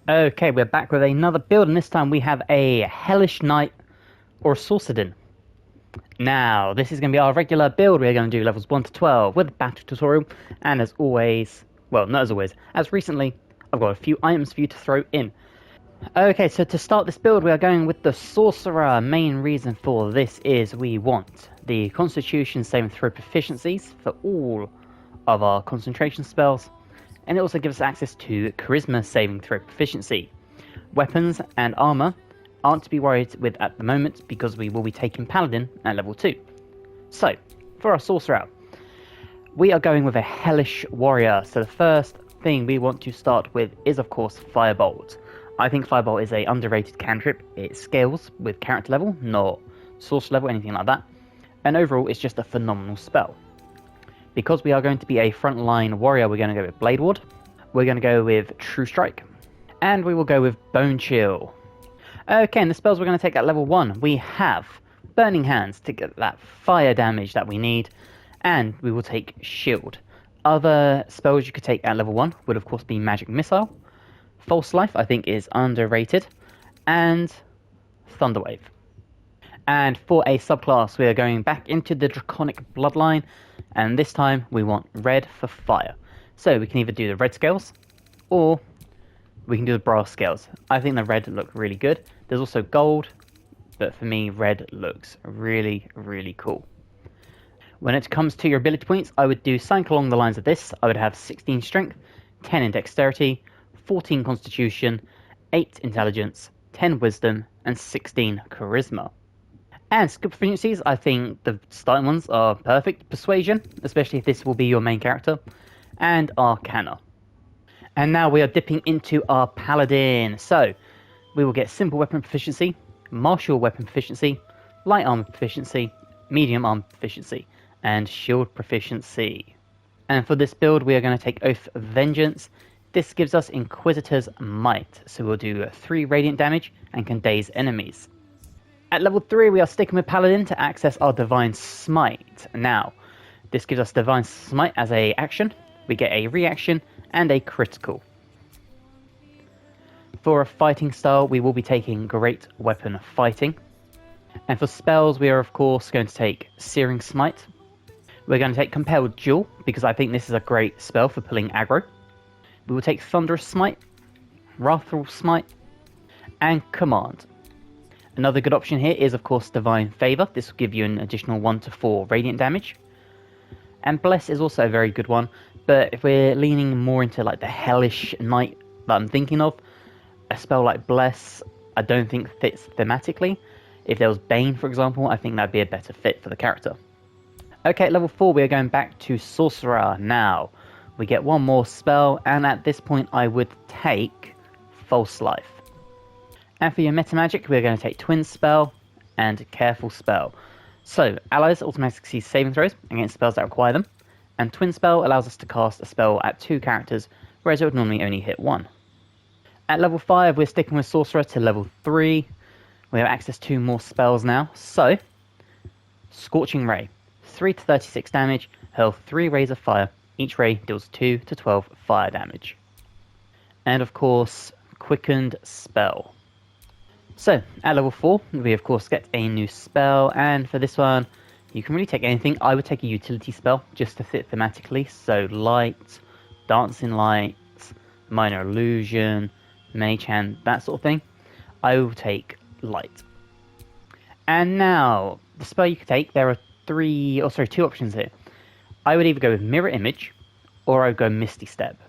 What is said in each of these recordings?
Okay, we're back with another build, and this time we have a Hellish Knight or Sorcadin. Now, this is going to be our regular build. We're going to do levels 1 to 12 with a battle tutorial, and as always, well, not as always, as recently, I've got a few items for you to throw in. Okay, so to start this build, we are going with the Sorcerer. Main reason for this is we want the Constitution saving throw proficiencies for all of our concentration spells, and it also gives us access to Charisma saving throw proficiency. Weapons and armor aren't to be worried with at the moment because we will be taking Paladin at level 2. So, for our Sorcerer, we are going with a Hellish Warrior. So the first thing we want to start with is of course Firebolt. I think Firebolt is a underrated cantrip. It scales with character level, not source level, anything like that. And overall, it's just a phenomenal spell. Because we are going to be a frontline warrior, we're going to go with Blade Ward. We're going to go with True Strike. And we will go with Bone Chill. Okay, and the spells we're going to take at level 1. We have Burning Hands to get that fire damage that we need. And we will take Shield. Other spells you could take at level 1 would of course be Magic Missile. False Life, I think, is underrated. And Thunderwave. And for a subclass, we are going back into the Draconic Bloodline. And this time, we want red for fire. So we can either do the red scales, or we can do the brass scales. I think the red look really good. There's also gold, but for me, red looks really, really cool. When it comes to your ability points, I would do something along the lines of this. I would have 16 strength, 10 in dexterity, 14 constitution, 8 intelligence, 10 wisdom, and 16 charisma. And skill proficiencies, I think the starting ones are perfect. Persuasion, especially if this will be your main character, and Arcana. And now we are dipping into our Paladin. So, we will get simple weapon proficiency, martial weapon proficiency, light armor proficiency, medium armor proficiency, and shield proficiency. And for this build, we are going to take Oath of Vengeance. This gives us Inquisitor's Might, so we'll do 3 radiant damage and can daze enemies. At level 3, we are sticking with Paladin to access our Divine Smite. Now, this gives us Divine Smite as a action. We get a reaction and a critical. For a fighting style, we will be taking Great Weapon Fighting. And for spells, we are of course going to take Searing Smite. We're going to take Compelled Duel, because I think this is a great spell for pulling aggro. We will take Thunderous Smite, Wrathful Smite, and Command. Another good option here is of course Divine Favor. This will give you an additional 1 to 4 radiant damage. And Bless is also a very good one, but if we're leaning more into like the Hellish Knight that I'm thinking of, a spell like Bless I don't think fits thematically. If there was Bane, for example, I think that'd be a better fit for the character. Okay, at level 4 we are going back to Sorcerer now. We get one more spell, and at this point I would take False Life. And for your meta magic, we're going to take Twin Spell and Careful Spell. So, allies automatically see saving throws against spells that require them, and Twin Spell allows us to cast a spell at 2 characters, whereas it would normally only hit 1. At level 5, we're sticking with Sorcerer to level 3. We have access to more spells now. So, Scorching Ray. 3 to 36 damage, hurl 3 rays of fire. Each ray deals 2 to 12 fire damage. And of course, Quickened Spell. So, at level 4, we of course get a new spell, and for this one, you can really take anything. I would take a utility spell, just to fit thematically, so Light, Dancing Lights, Minor Illusion, Mage Hand, that sort of thing. I will take Light. And now, the spell you could take, there are 2 options here. I would either go with Mirror Image, or I would go Misty Step.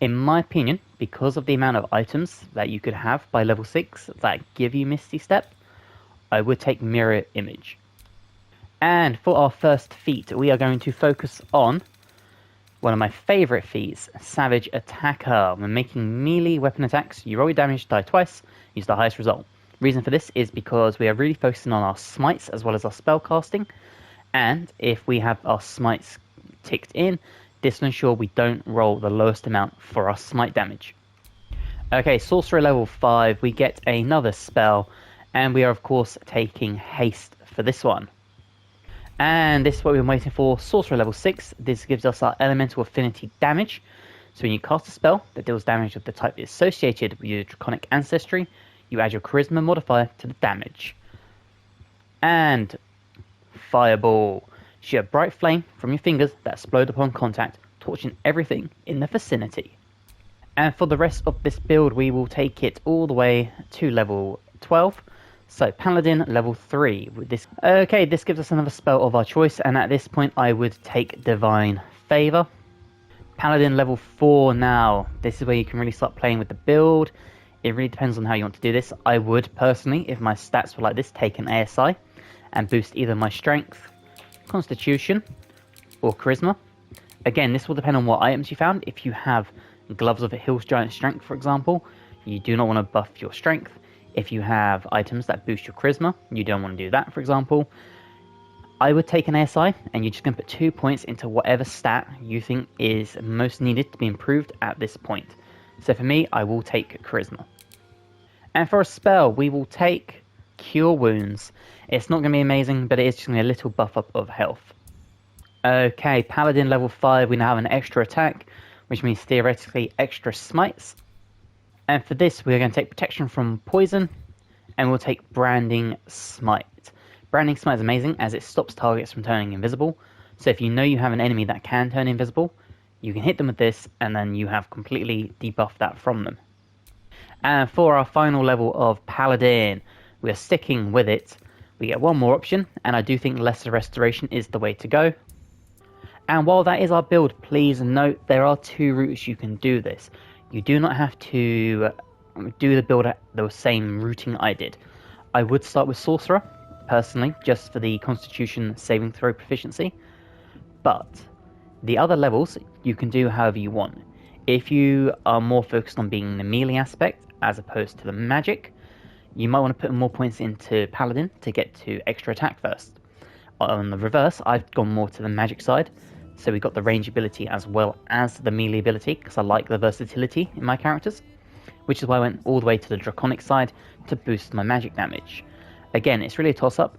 In my opinion, because of the amount of items that you could have by level 6 that give you Misty Step, I would take Mirror Image. And for our first feat, we are going to focus on one of my favourite feats, Savage Attacker. When making melee weapon attacks, you roll your damage, die twice, use the highest result. Reason for this is because we are really focusing on our smites as well as our spell casting, and if we have our smites ticked in, this will ensure we don't roll the lowest amount for our smite damage. Okay, Sorcerer level 5, we get another spell, and we are of course taking Haste for this one. And this is what we've been waiting for, Sorcerer level 6. This gives us our Elemental Affinity damage. So when you cast a spell that deals damage of the type associated with your draconic ancestry, you add your charisma modifier to the damage. And Fireball. Shoot a bright flame from your fingers that explode upon contact, torching everything in the vicinity. And for the rest of this build, we will take it all the way to level 12. So Paladin level 3. This gives us another spell of our choice, and at this point I would take Divine Favor. Paladin level 4 now. This is where you can really start playing with the build. It really depends on how you want to do this. I would personally, if my stats were like this, take an ASI and boost either my strength, constitution, or charisma. Again, this will depend on what items you found. If you have gloves of a Hill's Giant Strength, for example, you do not want to buff your strength. If you have items that boost your charisma, you don't want to do that, for example. I would take an ASI, and you're just going to put 2 points into whatever stat you think is most needed to be improved at this point. So for me, I will take charisma. And for a spell, we will take Cure Wounds. It's not going to be amazing, but it is just going to be a little buff up of health. Okay, Paladin level 5, we now have an extra attack, which means theoretically extra smites. And for this, we're going to take protection from poison, and we'll take Branding Smite. Branding Smite is amazing as it stops targets from turning invisible. So if you know you have an enemy that can turn invisible, you can hit them with this, and then you have completely debuffed that from them. And for our final level of Paladin, we are sticking with it. We get one more option, and I do think Lesser Restoration is the way to go. And while that is our build, please note there are 2 routes you can do this. You do not have to do the build at the same routing I did. I would start with Sorcerer, personally, just for the Constitution saving throw proficiency. But the other levels, you can do however you want. If you are more focused on being the melee aspect as opposed to the magic, you might want to put more points into Paladin to get to extra attack first. On the reverse, I've gone more to the magic side, so we got the range ability as well as the melee ability, because I like the versatility in my characters, which is why I went all the way to the draconic side to boost my magic damage. Again, it's really a toss-up.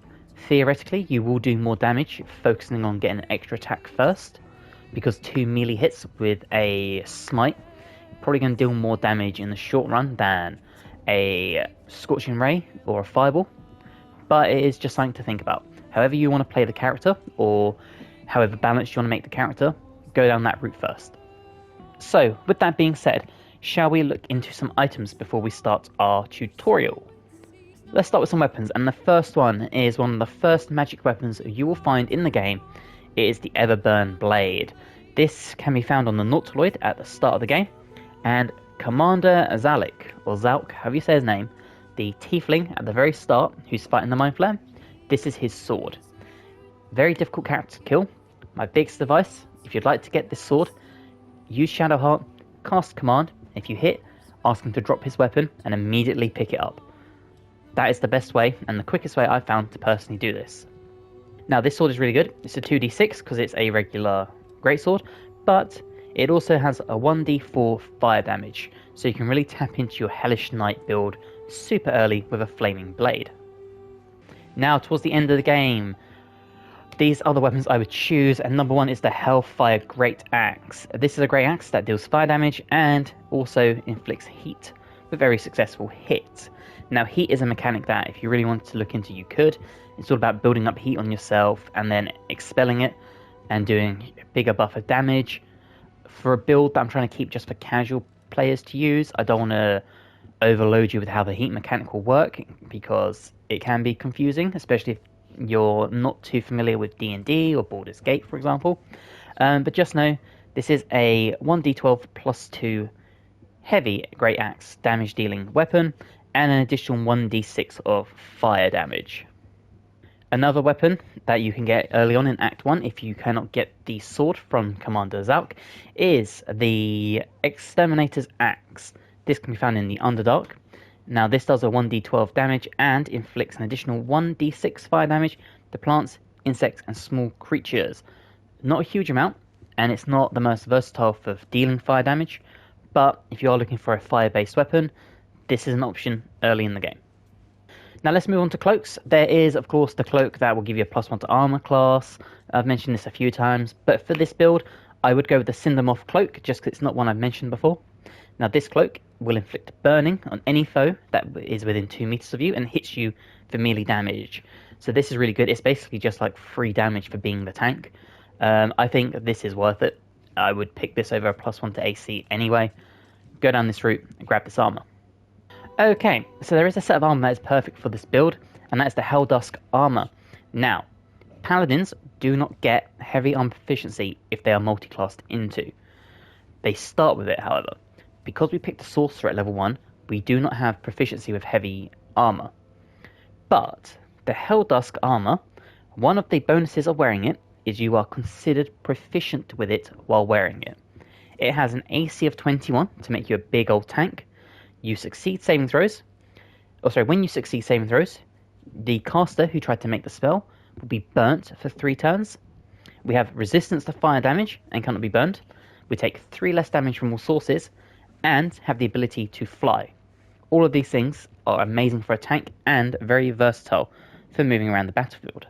Theoretically, you will do more damage focusing on getting an extra attack first, because 2 melee hits with a smite probably going to deal more damage in the short run than a Scorching Ray or a Fireball, but it is just something to think about. However you want to play the character, or however balanced you want to make the character, go down that route first. So, with that being said, shall we look into some items before we start our tutorial? Let's start with some weapons, and the first one is one of the first magic weapons you will find in the game. It is the Everburn Blade. This can be found on the Nautiloid at the start of the game, and Commander Zalik, or Zalk, however you say his name, the tiefling at the very start who's fighting the Mind Flare, this is his sword. Very difficult character to kill. My biggest advice, if you'd like to get this sword, use Shadowheart, cast Command. If you hit, ask him to drop his weapon and immediately pick it up. That is the best way and the quickest way I've found to personally do this. Now this sword is really good. It's a 2d6 because it's a regular greatsword, but it also has a 1d4 fire damage, so you can really tap into your Hellish Knight build super early with a flaming blade. Now towards the end of the game, these are the weapons I would choose, and number 1 is the Hellfire Great Axe. This is a great axe that deals fire damage and also inflicts heat with very successful hits. Now heat is a mechanic that if you really wanted to look into you could. It's all about building up heat on yourself and then expelling it and doing a bigger buff of damage. For a build that I'm trying to keep just for casual players to use, I don't want to overload you with how the heat mechanic will work, because it can be confusing, especially if you're not too familiar with D&D or Baldur's Gate, for example. But just know, this is a 1d12 plus 2 heavy great axe damage dealing weapon, and an additional 1d6 of fire damage. Another weapon that you can get early on in Act 1, if you cannot get the sword from Commander Zalk, is the Exterminator's Axe. This can be found in the Underdark. Now this does a 1d12 damage and inflicts an additional 1d6 fire damage to plants, insects and small creatures. Not a huge amount, and it's not the most versatile for dealing fire damage, but if you are looking for a fire-based weapon, this is an option early in the game. Now let's move on to cloaks. There is, of course, the cloak that will give you a +1 to armor class. I've mentioned this a few times, but for this build, I would go with the Cindermoth Cloak, just because it's not one I've mentioned before. Now this cloak will inflict burning on any foe that is within 2 meters of you and hits you for melee damage. So this is really good. It's basically just like free damage for being the tank. I think this is worth it. I would pick this over a +1 to AC anyway. Go down this route and grab this armor. Okay, so there is a set of armor that is perfect for this build, and that is the Helldusk armor. Now, Paladins do not get heavy armor proficiency if they are multi-classed into. They start with it, however. Because we picked the Sorcerer at level 1, we do not have proficiency with heavy armor. But the Helldusk armor, one of the bonuses of wearing it is you are considered proficient with it while wearing it. It has an AC of 21 to make you a big old tank. You succeed saving throws. When you succeed saving throws, the caster who tried to make the spell will be burnt for 3 turns. We have resistance to fire damage and cannot be burned. We take 3 less damage from all sources and have the ability to fly. All of these things are amazing for a tank and very versatile for moving around the battlefield.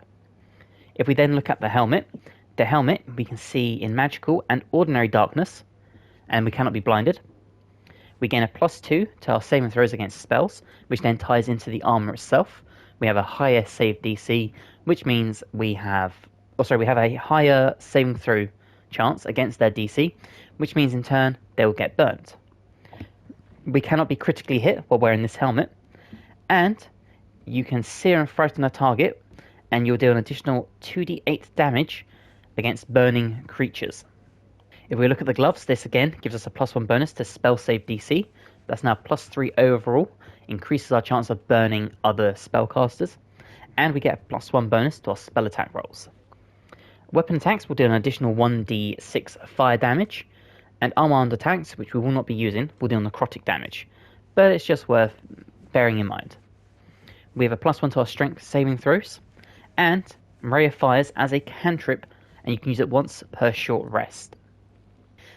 If we then look at the helmet we can see in magical and ordinary darkness, and we cannot be blinded. We gain a +2 to our saving throws against spells, which then ties into the armor itself. We have a higher save DC, which means we have a higher saving throw chance against their DC, which means in turn they will get burnt. We cannot be critically hit while wearing this helmet, and you can sear and frighten a target, and you'll deal an additional 2d8 damage against burning creatures. If we look at the gloves, this again gives us a +1 bonus to spell save DC. That's now +3 overall, increases our chance of burning other spellcasters, and we get a +1 bonus to our spell attack rolls. Weapon attacks will do an additional 1d6 fire damage, and armor-armed attacks, which we will not be using, will deal necrotic damage, but it's just worth bearing in mind. We have a +1 to our strength saving throws, and Ray of Fires as a cantrip, and you can use it once per short rest.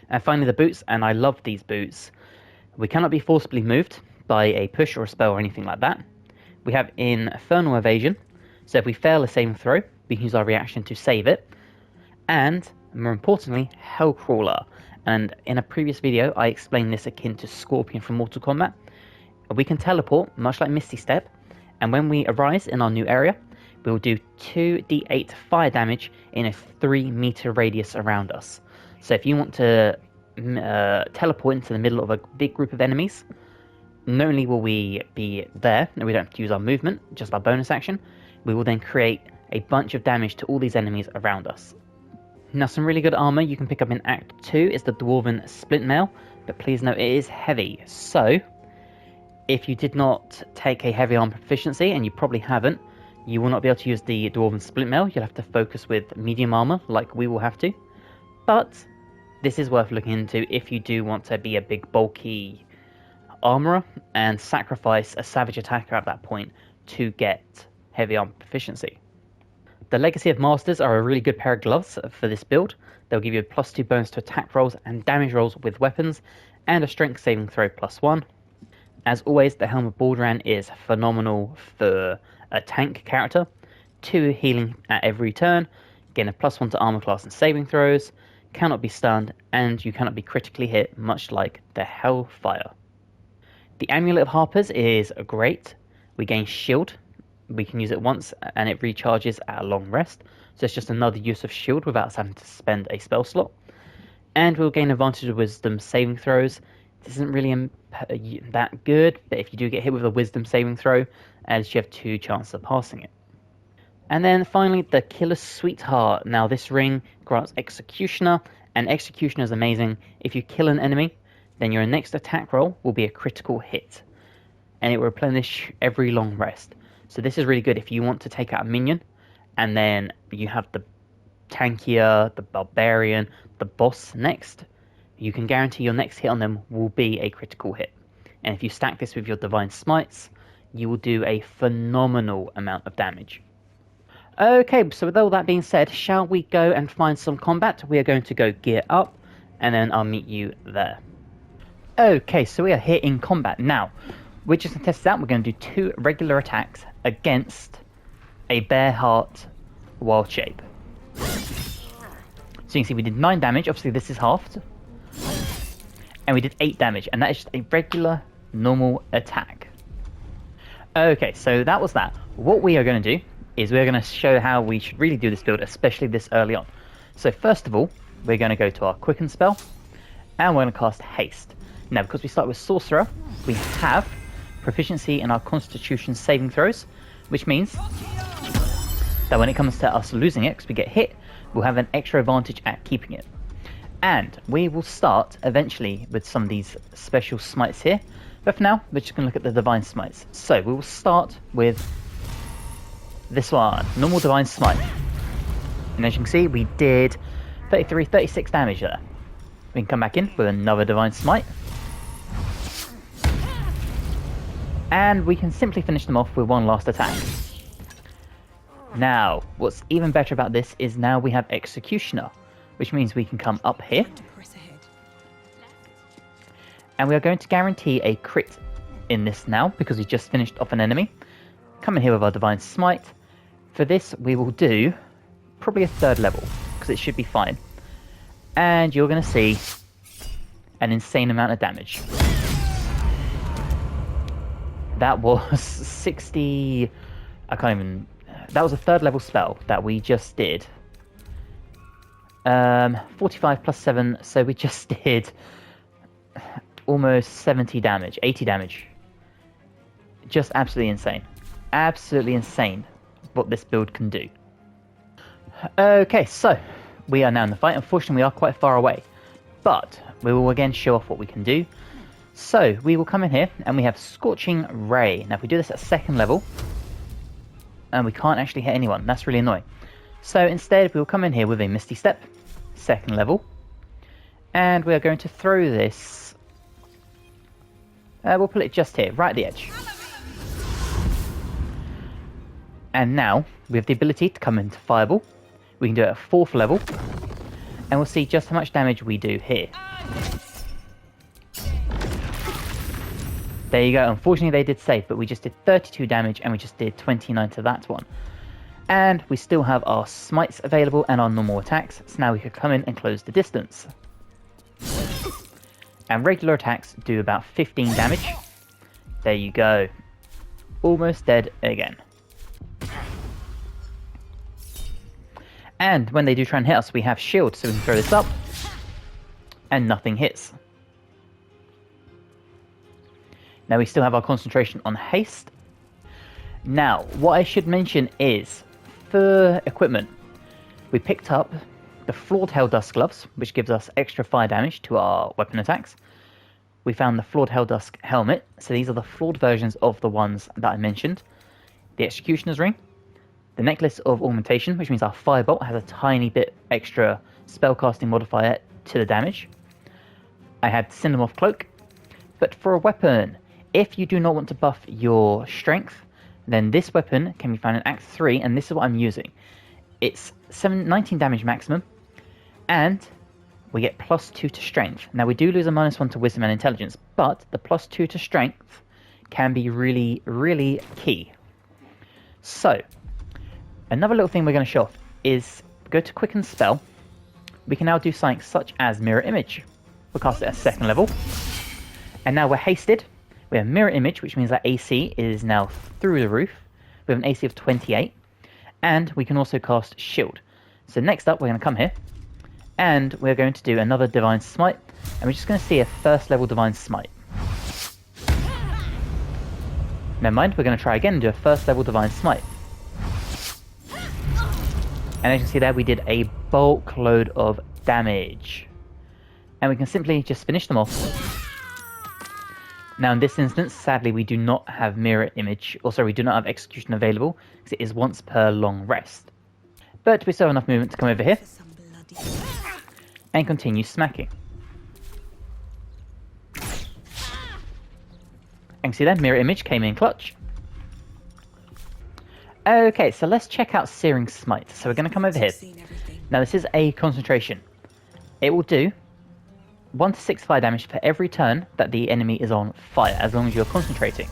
And finally the boots, and I love these boots. We cannot be forcibly moved by a push or a spell or anything like that. We have Infernal Evasion, so if we fail a saving throw, we can use our reaction to save it. And, more importantly, Hellcrawler. And in a previous video, I explained this akin to Scorpion from Mortal Kombat. We can teleport, much like Misty Step, and when we arise in our new area, we will do 2d8 fire damage in a 3-meter radius around us. So if you want to teleport into the middle of a big group of enemies, not only will we be there, and we don't have to use our movement, just our bonus action, we will then create a bunch of damage to all these enemies around us. Now, some really good armor you can pick up in Act 2 is the Dwarven Splint Mail, but please note it is heavy. So, if you did not take a heavy armor proficiency, and you probably haven't, you will not be able to use the Dwarven Splint Mail. You'll have to focus with medium armor, like we will have to. But this is worth looking into if you do want to be a big bulky armorer and sacrifice a savage attacker at that point to get heavy armor proficiency. The Legacy of Masters are a really good pair of gloves for this build. They'll give you a +2 bonus to attack rolls and damage rolls with weapons, and a strength saving throw +1. As always, the Helm of Baldur is phenomenal for a tank character. 2 healing at every turn, gain a +1 to armor class and saving throws, cannot be stunned, and you cannot be critically hit, much like the Hellfire. The Amulet of Harpers is great. We gain shield. We can use it once and it recharges at a long rest, so it's just another use of shield without us having to spend a spell slot. And we'll gain advantage of wisdom saving throws. This isn't really that good, but if you do get hit with a wisdom saving throw, at least you have 2 chances of passing it. And then finally, the Killer's Sweetheart. Now this ring grants Executioner, and Executioner is amazing. If you kill an enemy, then your next attack roll will be a critical hit, and it will replenish every long rest. So this is really good if you want to take out a minion, and then you have the tankier, the barbarian, the boss next. You can guarantee your next hit on them will be a critical hit. And if you stack this with your Divine Smites, you will do a phenomenal amount of damage. Okay, so with all that being said, shall we go and find some combat? We are going to go gear up, and then I'll meet you there. Okay, so we are here in combat. Now, we're just going to test this out. We're going to do 2 regular attacks against a Bear Heart Wild Shape. So you can see we did 9 damage, obviously this is halved. And we did 8 damage, and that is just a regular, normal attack. Okay, so that was that. What we are going to do is we're going to show how we should really do this build, especially this early on. So first of all, we're going to go to our Quicken spell, and we're going to cast Haste. Now, because we start with Sorcerer, we have proficiency in our Constitution saving throws, which means that when it comes to us losing it, because we get hit, we'll have an extra advantage at keeping it. And we will start eventually with some of these special smites here, but for now, we're just going to look at the Divine Smites. So we will start with this one, normal Divine Smite. And as you can see, we did 36 damage there. We can come back in with another Divine Smite. And we can simply finish them off with one last attack. Now, what's even better about this is now we have Executioner, which means we can come up here. And we are going to guarantee a crit in this now, because we just finished off an enemy. Come in here with our Divine Smite. For this, we will do probably a 3rd level, because it should be fine. And you're going to see an insane amount of damage. That was 60... I can't even... That was a 3rd level spell that we just did. 45 plus 7, so we just did almost 70 damage, 80 damage. Just absolutely insane. Absolutely insane what this build can do. Okay, so we are now in the fight. Unfortunately, we are quite far away, but we will again show off what we can do. So we will come in here and we have Scorching Ray. Now if we do this at 2nd level, and we can't actually hit anyone, that's really annoying. So instead we will come in here with a Misty Step, 2nd level, and we are going to throw this, we'll put it just here, right at the edge. And now we have the ability to come into Fireball. We can do it at 4th level, and we'll see just how much damage we do here. There you go. Unfortunately, they did save, but we just did 32 damage, and we just did 29 to that one. And we still have our smites available and our normal attacks, so now we could come in and close the distance. And regular attacks do about 15 damage. There you go. Almost dead again. And when they do try and hit us, we have shield, so we can throw this up, and nothing hits. Now we still have our concentration on haste. Now, what I should mention is, for equipment, we picked up the Flawed Helldusk gloves, which gives us extra fire damage to our weapon attacks. We found the Flawed Helldusk helmet, so these are the flawed versions of the ones that I mentioned. The Executioner's ring, the Necklace of Augmentation, which means our Firebolt has a tiny bit extra spellcasting modifier to the damage. I had Cinnamoth Cloak, but for a weapon, if you do not want to buff your strength, then this weapon can be found in Act 3, and this is what I'm using. It's 19 damage maximum, and we get +2 to strength. Now we do lose a -1 to wisdom and intelligence, but the +2 to strength can be really, really key. So, another little thing we're going to show off is go to Quicken Spell. We can now do something such as Mirror Image. We'll cast it at 2nd level, and now we're hasted. We have Mirror Image, which means that AC is now through the roof. We have an AC of 28, and we can also cast Shield. So next up, we're going to come here, and we're going to do another Divine Smite, and we're just going to see a 1st level Divine Smite. Never mind, we're going to try again and do a 1st level Divine Smite. And as you can see there, we did a bulk load of damage. And we can simply just finish them off. Now in this instance, sadly, we do not have Mirror Image, or sorry, we do not have Execution available, because it is once per long rest. But we still have enough movement to come over here, and continue smacking. And see there, Mirror Image came in clutch. Okay, so let's check out Searing Smite. So we're going to come over here. Now this is a concentration. It will do 1 to 6 fire damage for every turn that the enemy is on fire, as long as you're concentrating.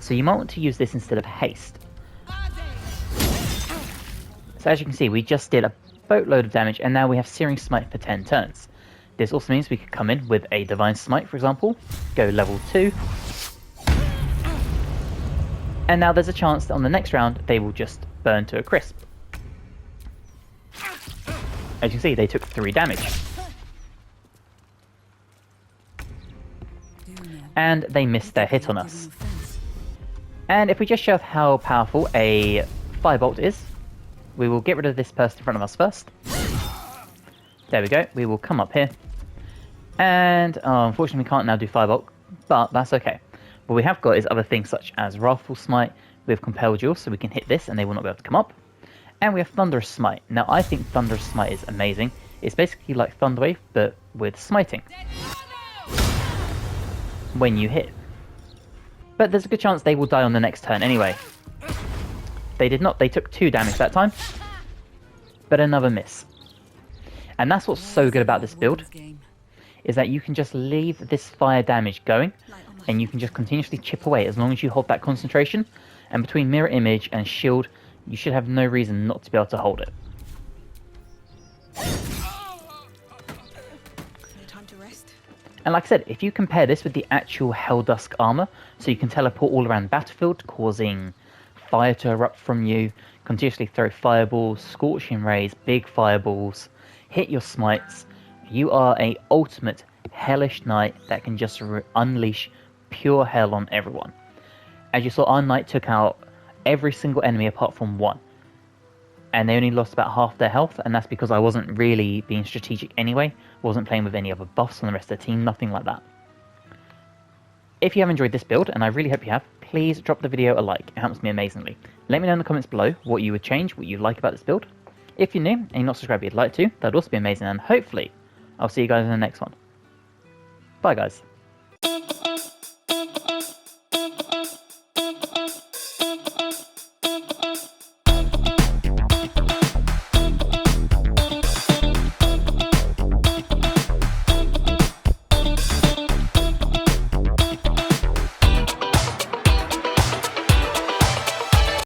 So you might want to use this instead of haste. So as you can see, we just did boatload of damage, and now we have Searing Smite for 10 turns. This also means we could come in with a Divine Smite, for example, go level 2, and now there's a chance that on the next round they will just burn to a crisp. As you can see, they took 3 damage. And they missed their hit on us. And if we just show off how powerful a Firebolt is, we will get rid of this person in front of us first. There we go, we will come up here. And unfortunately we can't now do Firebolt, but that's okay. What we have got is other things such as Wrathful Smite with Compel Duel, so we can hit this and they will not be able to come up. And we have Thunderous Smite. Now I think Thunderous Smite is amazing. It's basically like Thunderwave, but with smiting when you hit. But there's a good chance they will die on the next turn anyway. They did not, they took 2 damage that time, but another miss. And that's what's so good about this build, is that you can just leave this fire damage going, and you can just continuously chip away as long as you hold that concentration, and between Mirror Image and Shield, you should have no reason not to be able to hold it. And like I said, if you compare this with the actual Helldusk armor, so you can teleport all around the battlefield, causing fire to erupt from you, continuously throw fireballs, scorching rays, big fireballs, hit your smites, you are a ultimate Hellish Knight that can just unleash pure hell on everyone. As you saw, our knight took out every single enemy apart from 1. And they only lost about half their health, and that's because I wasn't really being strategic anyway. Wasn't playing with any other buffs on the rest of the team, nothing like that. If you have enjoyed this build, and I really hope you have, please drop the video a like. It helps me amazingly. Let me know in the comments below what you would change, what you like about this build. If you're new and you're not subscribed but you'd like to, that'd also be amazing, and hopefully I'll see you guys in the next one. Bye guys.